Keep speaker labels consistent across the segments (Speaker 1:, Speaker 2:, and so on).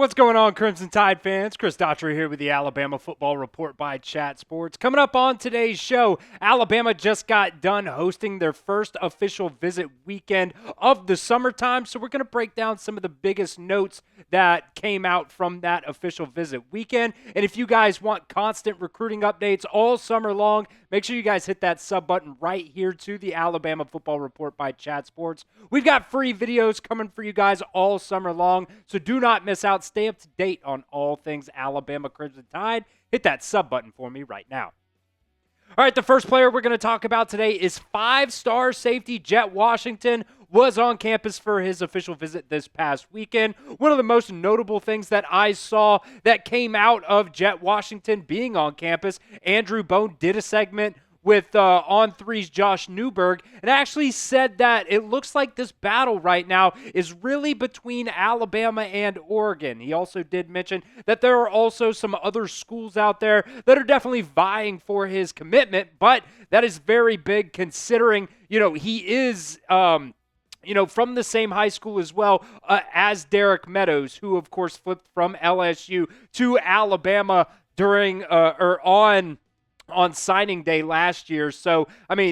Speaker 1: What's going on, Crimson Tide fans? Chris Daughtry here with the Alabama Football Report by Chat Sports. Coming up on today's show, Alabama just got done hosting their first official visit weekend of the summertime, so we're going to break down some of the biggest notes that came out from that official visit weekend. And if you guys want constant recruiting updates all summer long, make sure you guys hit that sub button right here to the Alabama Football Report by Chat Sports. We've got free videos coming for you guys all summer long, so do not miss out. Stay up to date on all things Alabama Crimson Tide. Hit that sub button for me right now. All right, the first player we're going to talk about today is five-star safety Jett Washington. Was on campus for his official visit this past weekend. One of the most notable things that I saw that came out of Jett Washington being on campus, Andrew Bone did a segment with On Three's Josh Newberg, and actually said that it looks like this battle right now is really between Alabama and Oregon. He also did mention that there are also some other schools out there that are definitely vying for his commitment, but that is very big considering, he is from the same high school as well as Derek Meadows, who, of course, flipped from LSU to Alabama during on signing day last year. So,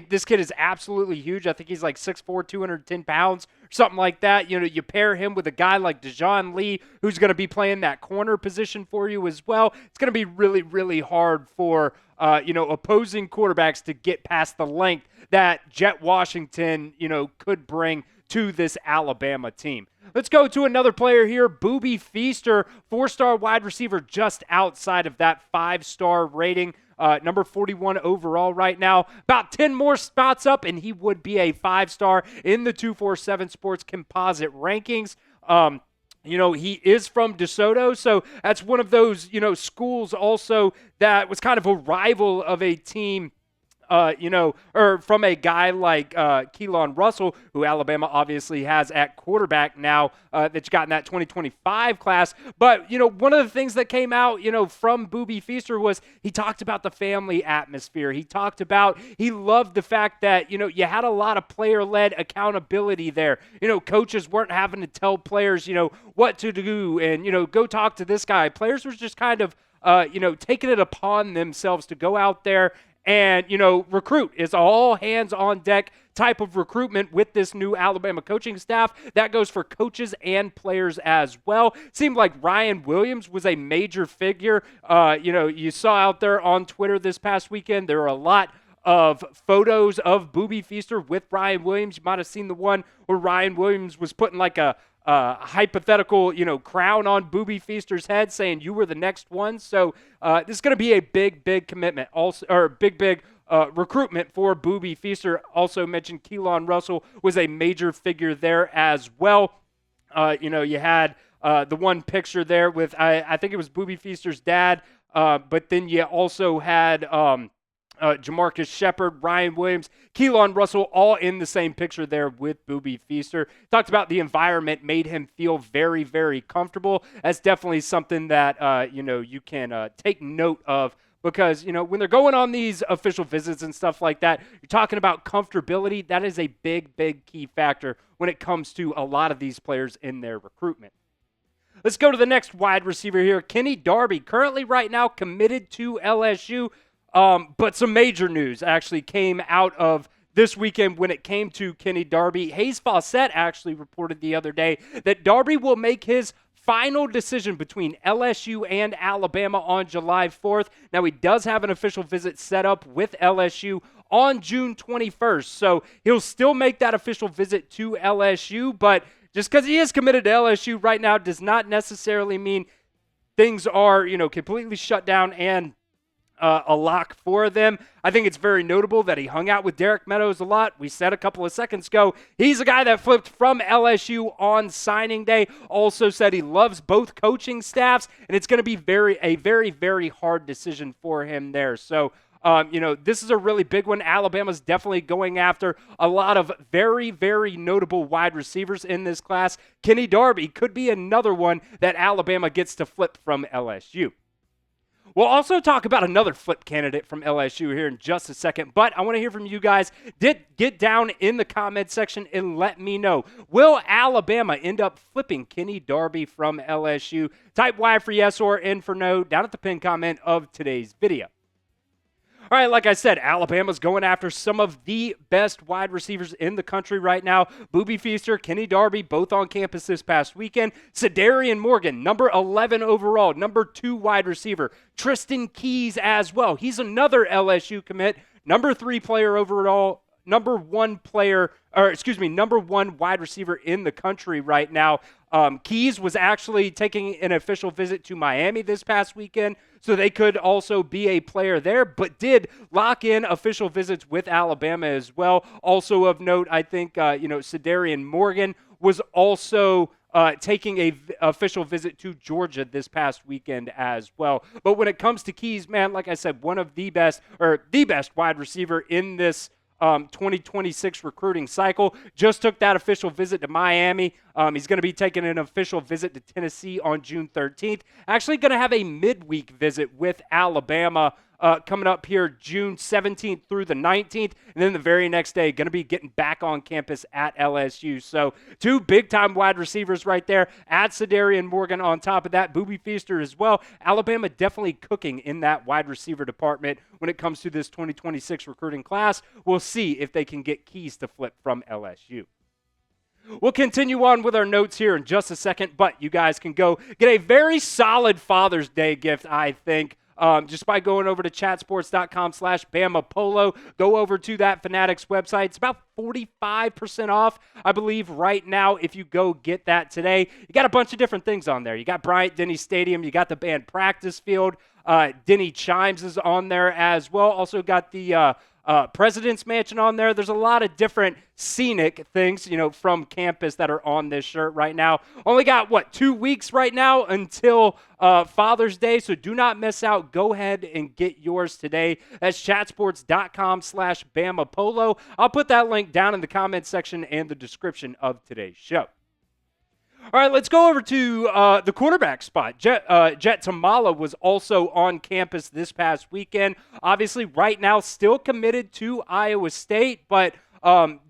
Speaker 1: this kid is absolutely huge. I think he's like 6'4", 210 pounds, something like that. You pair him with a guy like Dejon Lee, who's going to be playing that corner position for you as well. It's going to be really, really hard for, opposing quarterbacks to get past the length that Jett Washington, could bring to this Alabama team. Let's go to another player here, Boobie Feaster, 4-star wide receiver just outside of that 5-star rating. Number 41 overall right now. About 10 more spots up, and he would be a 5-star in the 247 Sports composite rankings. He is from DeSoto, so that's one of those, schools also that was kind of a rival of a team, or from a guy like Keelan Russell, who Alabama obviously has at quarterback now that you got in that 2025 class. But, one of the things that came out, from Boobie Feaster was he talked about the family atmosphere. He talked about he loved the fact that, you had a lot of player-led accountability there. Coaches weren't having to tell players, what to do and, go talk to this guy. Players were just kind of, taking it upon themselves to go out there and, recruit. Is all hands on deck type of recruitment with this new Alabama coaching staff. That goes for coaches and players as well. Seemed like Ryan Williams was a major figure. You saw out there on Twitter this past weekend, there were a lot of photos of Boobie Feaster with Ryan Williams. You might have seen the one where Ryan Williams was putting like a hypothetical, crown on Boobie Feaster's head saying you were the next one. So this is going to be a big commitment also, or big recruitment for Boobie Feaster. Also mentioned Keelan Russell was a major figure there as well. You had the one picture there with, I think it was Boobie Feaster's dad, but then you also had Jamarcus Shepard, Ryan Williams, Keelan Russell, all in the same picture there with Boobie Feaster. Talked about the environment made him feel very, very comfortable. That's definitely something that, you can take note of because, when they're going on these official visits and stuff like that, you're talking about comfortability. That is a big key factor when it comes to a lot of these players in their recruitment. Let's go to the next wide receiver here, Kenny Darby, currently right now committed to LSU. But some major news actually came out of this weekend when it came to Kenny Darby. Hayes Fawsett actually reported the other day that Darby will make his final decision between LSU and Alabama on July 4th. Now, he does have an official visit set up with LSU on June 21st, so he'll still make that official visit to LSU, but just because he is committed to LSU right now does not necessarily mean things are, completely shut down and a lock for them. I think it's very notable that he hung out with Derek Meadows a lot. We said a couple of seconds ago, he's a guy that flipped from LSU on signing day. Also said he loves both coaching staffs, and it's going to be a very hard decision for him there. So, this is a really big one. Alabama's definitely going after a lot of very notable wide receivers in this class. Kenny Darby could be another one that Alabama gets to flip from LSU. We'll also talk about another flip candidate from LSU here in just a second, but I want to hear from you guys. Get down in the comment section and let me know. Will Alabama end up flipping Kenny Darby from LSU? Type Y for yes or N for no down at the pinned comment of today's video. All right, like I said, Alabama's going after some of the best wide receivers in the country right now. Boobie Feaster, Kenny Darby, both on campus this past weekend. Sadarian Morgan, number 11 overall, number 2 wide receiver. Tristen Keys as well. He's another LSU commit, number 3 player overall, number 1 wide receiver in the country right now. Keys was actually taking an official visit to Miami this past weekend, so they could also be a player there, but did lock in official visits with Alabama as well. Also of note, I think, Sadarian Morgan was also taking a official visit to Georgia this past weekend as well. But when it comes to Keys, man, like I said, one of the best wide receiver in this 2026 recruiting cycle. Just took that official visit to Miami. He's going to be taking an official visit to Tennessee on June 13th. Actually going to have a midweek visit with Alabama coming up here June 17th through the 19th. And then the very next day, going to be getting back on campus at LSU. So 2 big-time wide receivers right there. Add Sadarian Morgan on top of that. Boobie Feaster as well. Alabama definitely cooking in that wide receiver department when it comes to this 2026 recruiting class. We'll see if they can get Keys to flip from LSU. We'll continue on with our notes here in just a second, but you guys can go get a very solid Father's Day gift, I think, just by going over to chatsports.com/Bama Polo. Go over to that Fanatics website. It's about 45% off, I believe, right now if you go get that today. You got a bunch of different things on there. You got Bryant-Denny Stadium. You got the band practice field. Denny Chimes is on there as well. Also got the President's Mansion on there. There's a lot of different scenic things, from campus that are on this shirt right now. Only got, 2 weeks right now until Father's Day, so do not miss out. Go ahead and get yours today. That's chatsports.com/Bama Polo. I'll put that link down in the comments section and the description of today's show. All right, let's go over to the quarterback spot. Jett Tamala was also on campus this past weekend. Obviously, right now, still committed to Iowa State, but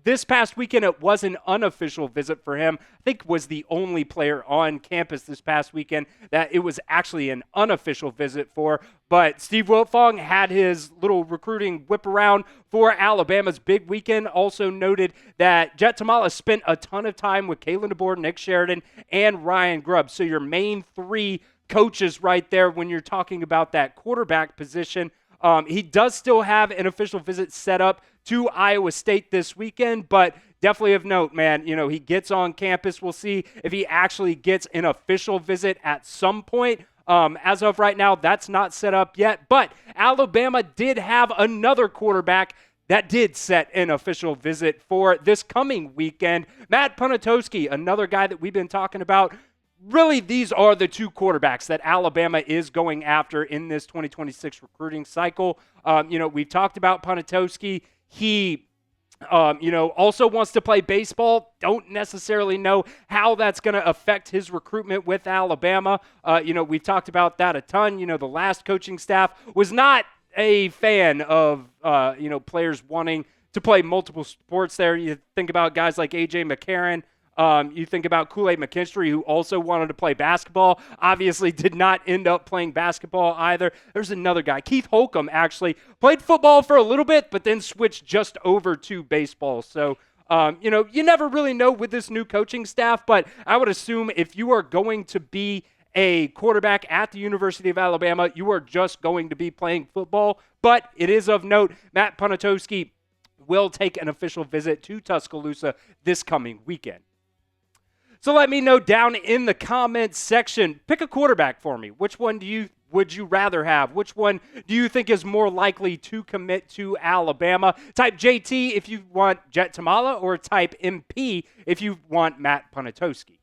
Speaker 1: this past weekend, it was an unofficial visit for him. I think was the only player on campus this past weekend that it was actually an unofficial visit for. But Steve Wiltfong had his little recruiting whip around for Alabama's big weekend. Also noted that Jett Tamala spent a ton of time with Kalen DeBoer, Nick Sheridan, and Ryan Grubb. So your main 3 coaches right there when you're talking about that quarterback position. He does still have an official visit set up to Iowa State this weekend, but definitely of note, man, he gets on campus. We'll see if he actually gets an official visit at some point. As of right now, that's not set up yet, but Alabama did have another quarterback that did set an official visit for this coming weekend. Matt Ponatoski, another guy that we've been talking about. Really, these are the 2 quarterbacks that Alabama is going after in this 2026 recruiting cycle. We've talked about Ponatoski. He, also wants to play baseball. Don't necessarily know how that's going to affect his recruitment with Alabama. We've talked about that a ton. The last coaching staff was not a fan of, players wanting to play multiple sports there. You think about guys like A.J. McCarron. You think about Kool-Aid McKinstry, who also wanted to play basketball, obviously did not end up playing basketball either. There's another guy, Keith Holcomb, actually played football for a little bit, but then switched just over to baseball. So, you never really know with this new coaching staff, but I would assume if you are going to be a quarterback at the University of Alabama, you are just going to be playing football. But it is of note, Matt Ponatoski will take an official visit to Tuscaloosa this coming weekend. So let me know down in the comments section. Pick a quarterback for me. Which one would you rather have? Which one do you think is more likely to commit to Alabama? Type JT if you want Jett Tamala, or type MP if you want Matt Ponatoski.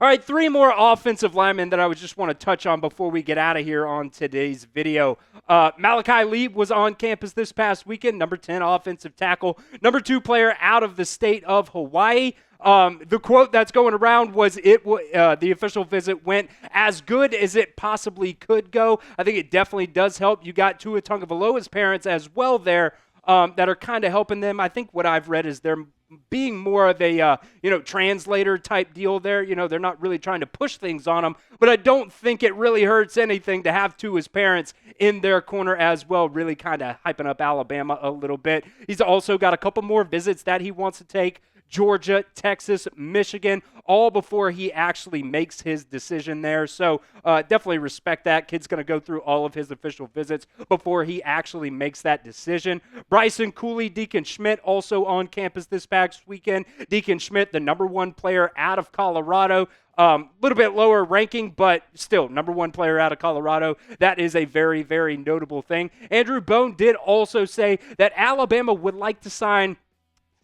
Speaker 1: All right, 3 more offensive linemen that I would just want to touch on before we get out of here on today's video. Malachi Lee was on campus this past weekend, number 10 offensive tackle, number 2 player out of the state of Hawaii. The quote that's going around was the official visit went as good as it possibly could go. I think it definitely does help. You got Tua Tagovailoa's parents as well there that are kind of helping them. I think what I've read is they're being more of a translator type deal there. They're not really trying to push things on them, but I don't think it really hurts anything to have Tua's parents in their corner as well, really kind of hyping up Alabama a little bit. He's also got a couple more visits that he wants to take. Georgia, Texas, Michigan, all before he actually makes his decision there. So definitely respect that. Kid's going to go through all of his official visits before he actually makes that decision. Bryson Cooley, Deacon Schmidt also on campus this past weekend. Deacon Schmidt, the number one player out of Colorado. A little bit lower ranking, but still number one player out of Colorado. That is a very, very notable thing. Andrew Bone did also say that Alabama would like to sign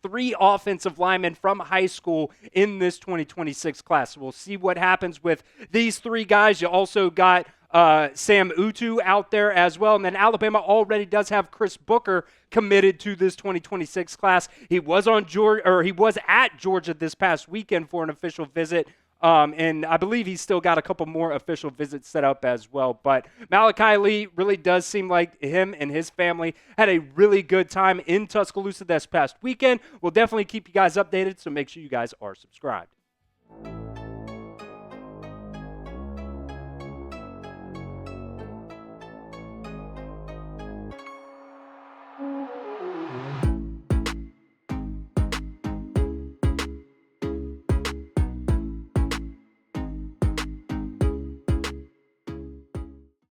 Speaker 1: 3 offensive linemen from high school in this 2026 class. So we'll see what happens with these 3 guys. You also got Sam Utu out there as well. And then Alabama already does have Chris Booker committed to this 2026 class. He was at Georgia this past weekend for an official visit. And I believe he's still got a couple more official visits set up as well. But Malachi Lee really does seem like him and his family had a really good time in Tuscaloosa this past weekend. We'll definitely keep you guys updated, so make sure you guys are subscribed.